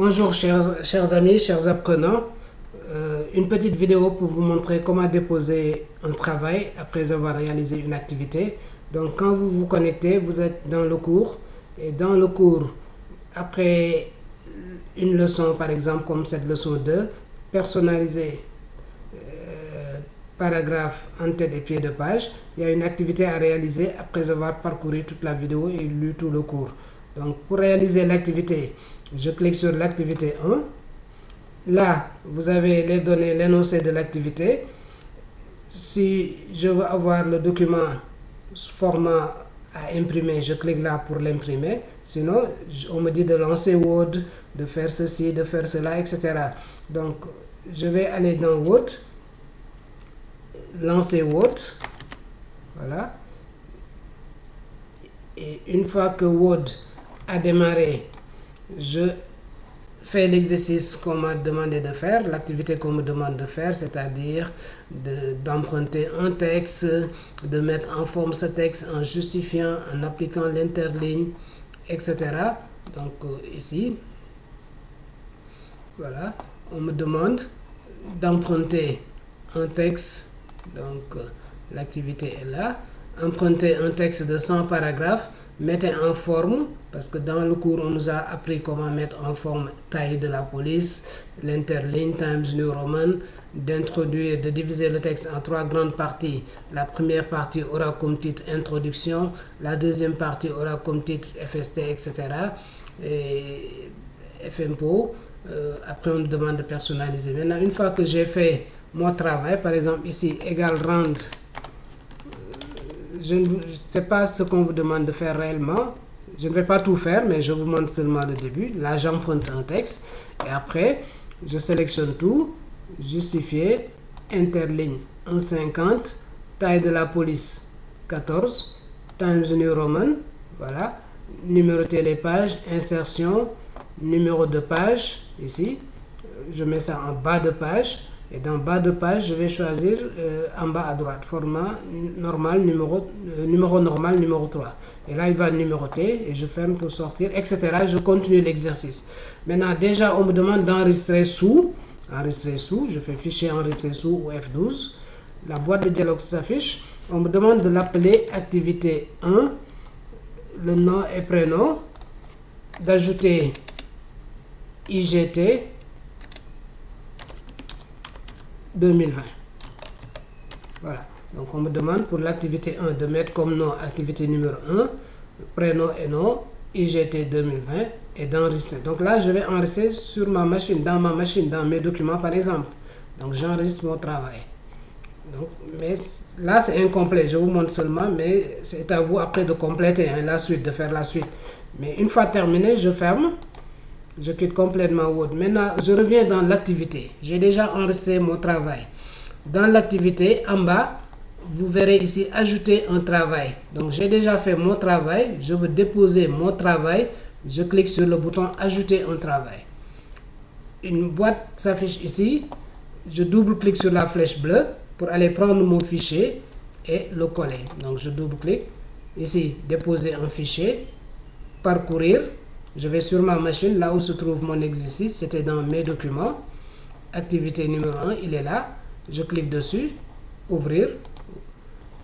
Bonjour chers amis, chers apprenants. Une petite vidéo pour vous montrer comment déposer un travail après avoir réalisé une activité. Donc quand vous vous connectez, vous êtes dans le cours. Et dans le cours, après une leçon par exemple comme cette leçon 2, personnaliser paragraphe en tête et pied de page, il y a une activité à réaliser après avoir parcouru toute la vidéo et lu tout le cours. Donc pour réaliser l'activité, je clique sur l'activité 1. Là, vous avez les données, l'énoncé de l'activité. Si je veux avoir le document format à imprimer, je clique là pour l'imprimer. Sinon, on me dit de lancer Word, de faire ceci, de faire cela, etc. Donc, je vais aller dans Word, lancer Word. Voilà. Et une fois que Word a démarré, je fais l'exercice qu'on m'a demandé de faire, l'activité qu'on me demande de faire, c'est-à-dire d'emprunter un texte, de mettre en forme ce texte en justifiant, en appliquant l'interligne, etc. Donc ici, voilà, on me demande d'emprunter un texte, donc l'activité est là, emprunter un texte de 100 paragraphes, mettez en forme, parce que dans le cours, on nous a appris comment mettre en forme taille de la police, l'interligne, Times New Roman, d'introduire, de diviser le texte en 3 grandes parties. La première partie aura comme titre Introduction, la deuxième partie aura comme titre FST, etc. et FMPO. Après, on nous demande de personnaliser. Maintenant, une fois que j'ai fait mon travail, par exemple ici, égal rand, je ne sais pas ce qu'on vous demande de faire réellement. Je ne vais pas tout faire, mais je vous montre seulement le début. Là, j'emprunte un texte. Et après, je sélectionne tout. Justifier, interligne 1,50, taille de la police 14, Times New Roman, voilà. Numéroter les pages, insertion, numéro de page, ici. Je mets ça en bas de page. Et dans bas de page, je vais choisir en bas à droite, format normal, numéro normal, numéro 3. Et là, il va numéroter et je ferme pour sortir, etc. Je continue l'exercice. Maintenant, déjà, on me demande d'enregistrer sous. Enregistrer sous, je fais fichier enregistrer sous ou F12. La boîte de dialogue s'affiche. On me demande de l'appeler activité 1, le nom et prénom, d'ajouter IGT 2020. Voilà. Donc, on me demande pour l'activité 1 de mettre comme nom activité numéro 1, prénom et nom, IGT 2020 et d'enregistrer. Donc là, je vais enregistrer sur ma machine, dans mes documents par exemple. Donc, j'enregistre mon travail. Donc, mais là, c'est incomplet. Je vous montre seulement, mais c'est à vous après de compléter la suite, de faire la suite. Mais une fois terminé, je ferme. Je quitte complètement Word. Maintenant, je reviens dans l'activité. J'ai déjà enregistré mon travail. Dans l'activité, en bas, vous verrez ici ajouter un travail. Donc, j'ai déjà fait mon travail. Je veux déposer mon travail. Je clique sur le bouton ajouter un travail. Une boîte s'affiche ici. Je double-clique sur la flèche bleue pour aller prendre mon fichier et le coller. Donc, je double-clique. Ici, déposer un fichier. Parcourir. Je vais sur ma machine, là où se trouve mon exercice, c'était dans mes documents. Activité numéro 1, il est là. Je clique dessus, ouvrir,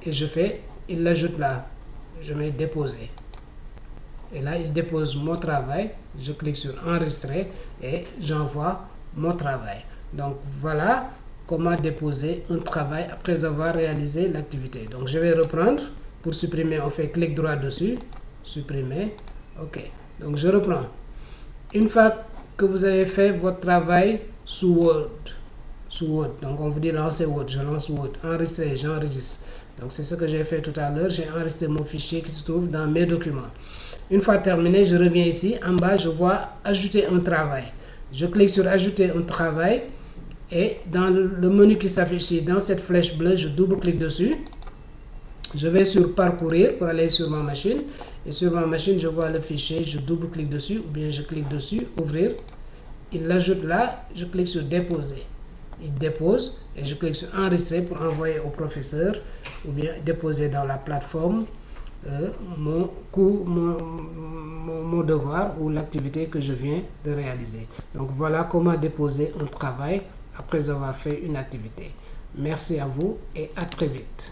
et je fais, il l'ajoute là. Je mets déposer. Et là, il dépose mon travail. Je clique sur enregistrer et j'envoie mon travail. Donc, voilà comment déposer un travail après avoir réalisé l'activité. Donc, je vais reprendre. Pour supprimer, on fait clic droit dessus, supprimer, OK. Donc, je reprends. Une fois que vous avez fait votre travail sous Word, donc on vous dit lancer Word, je lance Word, enregistrer, j'enregistre. Donc, c'est ce que j'ai fait tout à l'heure. J'ai enregistré mon fichier qui se trouve dans mes documents. Une fois terminé, je reviens ici. En bas, je vois ajouter un travail. Je clique sur ajouter un travail et dans le menu qui s'affiche ici, dans cette flèche bleue, je double-clique dessus. Je vais sur parcourir pour aller sur ma machine. Et sur ma machine, je vois le fichier, je double-clique dessus ou bien je clique dessus, ouvrir. Il l'ajoute là, je clique sur déposer. Il dépose et je clique sur enregistrer pour envoyer au professeur ou bien déposer dans la plateforme mon mon devoir ou l'activité que je viens de réaliser. Donc voilà comment déposer un travail après avoir fait une activité. Merci à vous et à très vite.